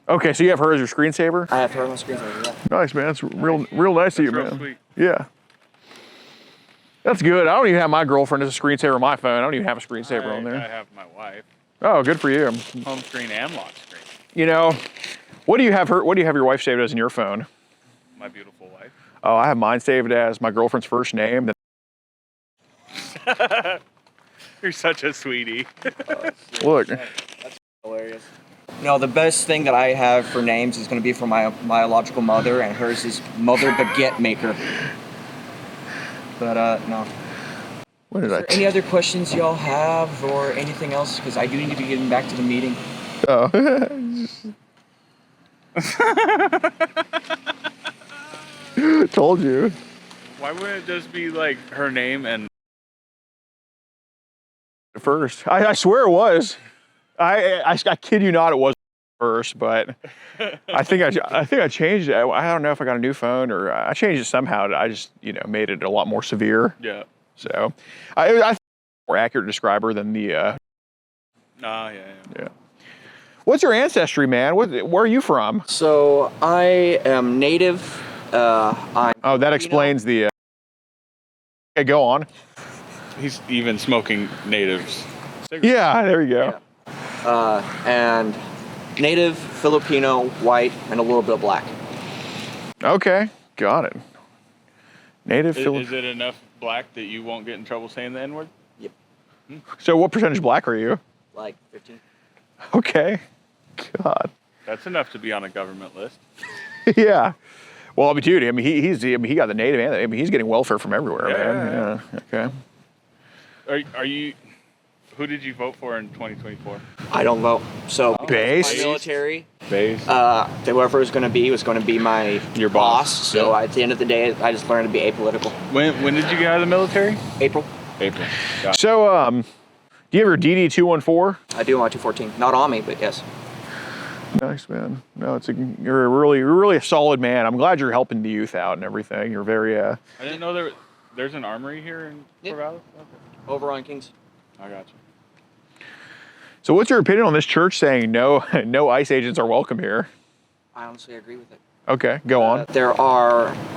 Okay, so you have her as your screensaver? I have her on the screensaver, yeah. Nice, man. That's real nice of you, Real man. sweet. Yeah. That's good. I don't even have my girlfriend as a screensaver on my phone. I don't even have a screensaver on there. I have my wife. Oh, good for you. Home screen and lock screen. You know, what do you have your wife saved as in your phone? My beautiful wife. Oh, I have mine saved as my girlfriend's first name. You're such a sweetie. Look. That's hilarious. No, the best thing that I have for names is going to be for my biological mother, and hers is Mother Baguette Maker. But, no. What is that? Any other questions y'all have or anything else? Because I do need to be getting back to the meeting. Oh. Told you. Why wouldn't it just be like her name and First. I swear it was. I kid you not, it was first, but I think I changed it. I don't know if I got a new phone or I changed it somehow. I just, made it a lot more severe. yeah. So I think it's a more accurate describer than the Yeah. What's your ancestry, man? Where are you from? So I am native. Oh, that explains the okay, go on. He's even smoking natives. Yeah, there you go. And native, Filipino, white, and a little bit of black. Okay, got it. Native Is it enough black that you won't get in trouble saying the N-word? Yep. So what percentage black are you? Like 15. Okay. God. That's enough to be on a government list. Yeah. Well, dude, he got the native and he's getting welfare from everywhere, man. Yeah. Okay. Are you? Who did you vote for in 2024? I don't vote. So Base? my military, Base. whoever was going to be my Your boss. So Yeah. at the end of the day, I just learned to be apolitical. When did you get out of the military? April. April. Got it. So, do you have your DD-214? I do my 214. Not on me, but yes. Nice, man. No, you're really a solid man. I'm glad you're helping the youth out and everything. You're very I didn't know there's an armory here in Corvallis. Okay. Over on Kings. I got you. So what's your opinion on this church saying no ICE agents are welcome here? I honestly agree with it. Okay, go on.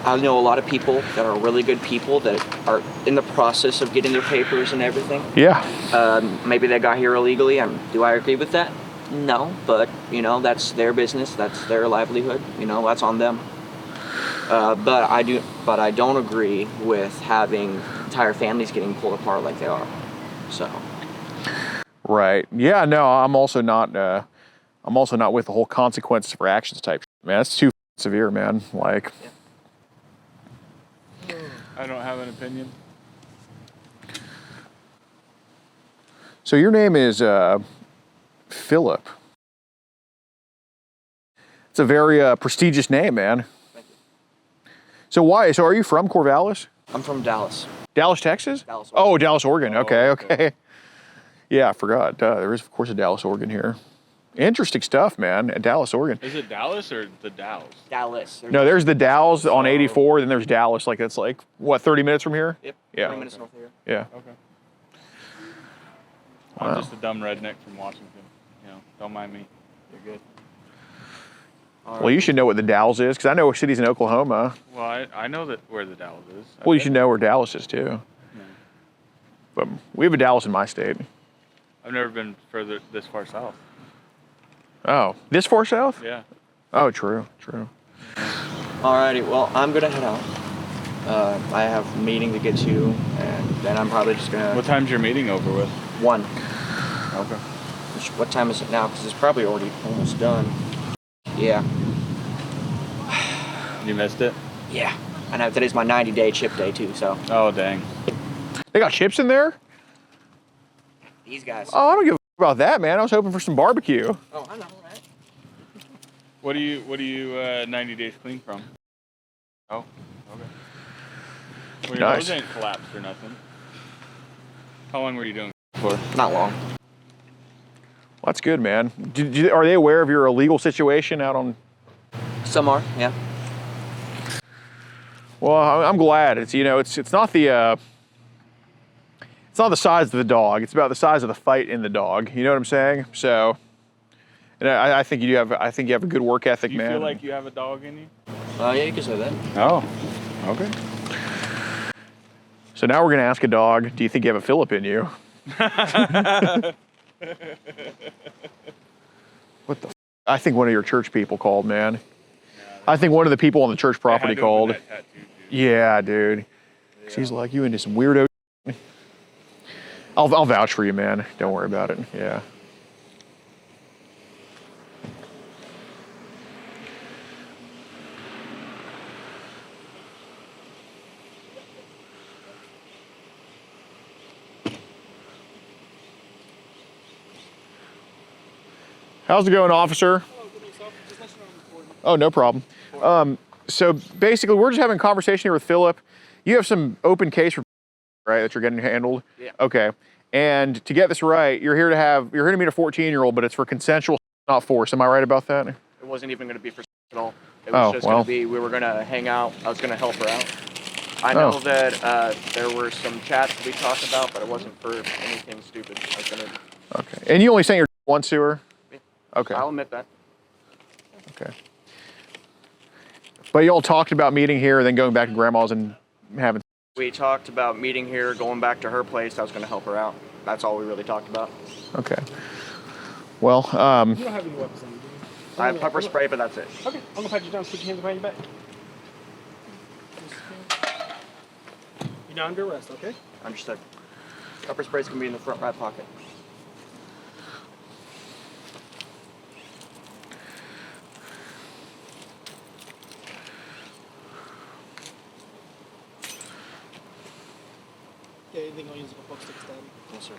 I know a lot of people that are really good people that are in the process of getting their papers and everything. Yeah. Maybe they got here illegally. Do I agree with that? No, but that's their business. That's their livelihood. That's on them. But I don't agree with having entire families getting pulled apart like they are. So. Right. Yeah. No, I'm also not with the whole consequences for actions type. Man, that's too severe, man. Like. I don't have an opinion. So your name is Philip. It's a very prestigious name, man. Thank you. So why? So are you from Corvallis? I'm from Dallas. Dallas, Texas? Dallas, Oregon. Oh, Dallas, Oregon. Oh, Okay. okay. Yeah, I forgot. There is, of course, a Dallas, Oregon here. Interesting stuff, man. At Dallas, Oregon. Is it Dallas or the Dalles? Dallas. No, there's the Dalles on 84, then there's Dallas. Like, that's like, what, 30 minutes from here? Yep. Yeah. 20 minutes north of here. Yeah. Okay. Wow. I'm just a dumb redneck from Washington. Don't mind me. You're good. Well, you should know what the Dalles is, because I know cities in Oklahoma. Well, I know where the Dalles is. Well, you should know where Dallas is, too. Yeah. But we have a Dallas in my state. I've never been this far south. Oh, this far south? Yeah. Oh, true. Alrighty, well, I'm gonna head out. I have a meeting to get to, and then I'm probably just gonna... What time's your meeting over with? 1. Okay. What time is it now? Because it's probably already almost done. Yeah. You missed it? Yeah. I know today's my 90-day chip day, too, so... Oh, dang. They got chips in there? These guys. Oh, I don't give a f- about that, man. I was hoping for some barbecue. Oh, I know, right? What do you 90 days clean from? Oh, okay. Well, your Nice. nose ain't collapsed or nothing. How long were you doing for? Not long. Well, that's good, man. Are they aware of your illegal situation out on... Some are, yeah. Well, I'm glad. It's it's not the it's not the size of the dog. It's about the size of the fight in the dog. You know what I'm saying? So, and I think you have a good work ethic, Do you man. feel like you have a dog in you? Yeah, you can say that. Oh, okay. So now we're gonna ask a dog. Do you think you have a Philip in you? What the? I think one of your church people called, man. I think one of the people on the church property called. That tattoo, dude. Yeah, dude. Yeah. She's like, you into some weirdo. I'll vouch for you, man. Don't worry about it. Yeah. How's it going, officer? Oh, no problem. So basically, we're just having a conversation here with Philip. You have some open case, right, that you're getting handled? Yeah. Okay. And to get this right, you're here to meet a 14-year-old, but it's for consensual, not force. Am I right about that? It wasn't even going to be for at all. It was just going to be, we were going to hang out. I was going to help her out. I know that there were some chats we talked about, but it wasn't for anything stupid. I was going to... Okay. And you only sent your once to her? Yeah. Okay. I'll admit that. Okay. But y'all talked about meeting here and then going back to grandma's and having... We talked about meeting here, going back to her place. I was going to help her out. That's all we really talked about. Okay. Well, You don't have any weapons on you, do you? I have pepper spray, but that's it. Okay, I'm gonna pat you down, put your hands behind your back. You're not under arrest, okay? Understood. Pepper spray's going to be in the front right pocket. Okay, anything I'll use a poke stick stab? Yes, sir.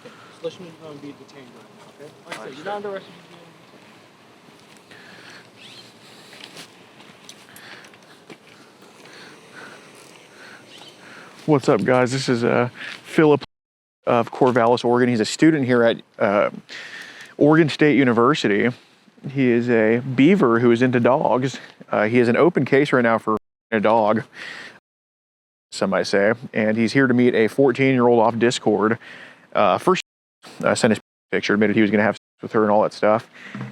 Okay, so let's be detained right now, okay? Like I said, Understood. you're not under arrest. what's up, guys? This is Philip of Corvallis, Oregon. He's a student here at Oregon State University. He is a beaver who is into dogs. He has an open case right now for a dog, some might say, and he's here to meet a 14-year-old off Discord. First, sent his picture, admitted he was going to have sex with her and all that stuff.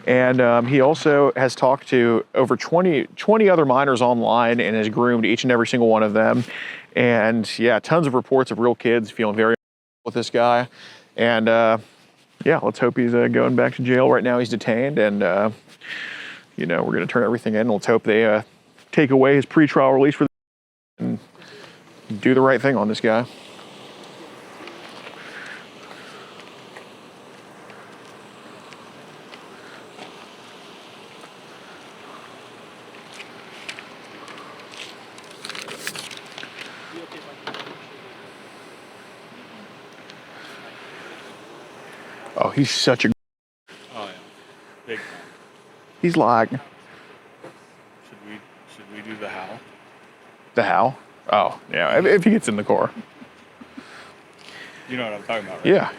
And he also has talked to over 20 other minors online and has groomed each and every single one of them. And yeah, tons of reports of real kids feeling very with this guy. And yeah, let's hope he's going back to jail. Right now he's detained, and you know, we're going to turn everything in. Let's hope they take away his pretrial release for and do the right thing on this guy. Oh, he's such a... Oh yeah, big time. He's like... Should we do the how? The how? Oh, yeah, if he gets in the car. You know what I'm talking about, right? Yeah.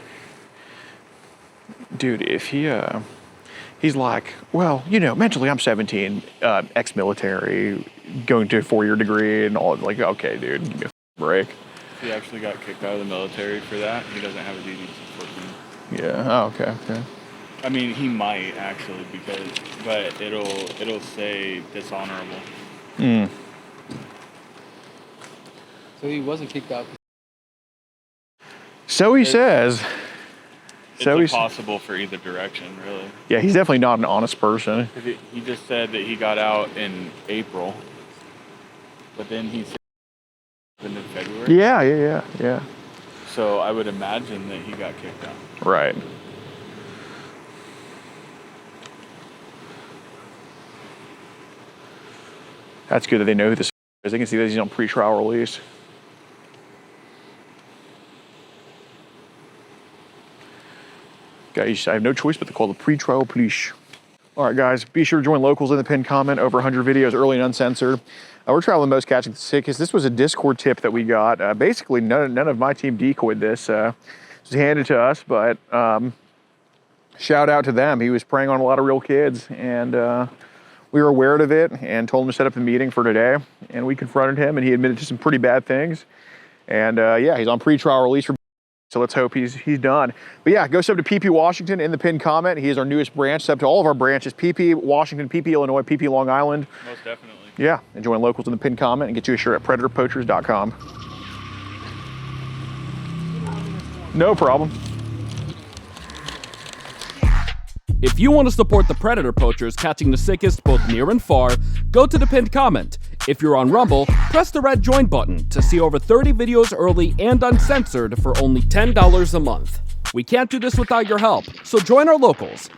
Dude, if he's like, well, you know, mentally I'm 17, ex-military, going to a 4-year degree and all, like, okay, dude, give me a break. He actually got kicked out of the military for that. He doesn't have a DD since 14. Yeah, oh, okay. I mean, he might actually, but it'll say dishonorable. Mm. So he wasn't kicked out. So he says. It's possible for either direction, really. Yeah, he's definitely not an honest person. He just said that he got out in April, but then he said in February. Yeah. So I would imagine that he got kicked out. Right. That's good that they know who this is. They can see that he's on pre-trial release. Guys, I have no choice but to call the pre-trial police. All right, guys, be sure to join locals in the pinned comment. Over 100 videos, early and uncensored. We're traveling most, catching the sickest. This was a Discord tip that we got. Basically, none of my team decoyed this. It was handed to us, but shout out to them. He was preying on a lot of real kids, and we were aware of it and told him to set up the meeting for today. And we confronted him, and he admitted to some pretty bad things. And yeah, he's on pre-trial release for. So let's hope he's done. But yeah, go sub to PP Washington in the pinned comment. He is our newest branch. Sub to all of our branches: PP Washington, PP Illinois, PP Long Island. Most definitely. Yeah, and join locals in the pinned comment and get you a shirt at PredatorPoachers.com. No problem. If you want to support the Predator Poachers catching the sickest both near and far, go to the pinned comment. If you're on Rumble, press the red join button to see over 30 videos early and uncensored for only $10 a month. We can't do this without your help, so join our locals.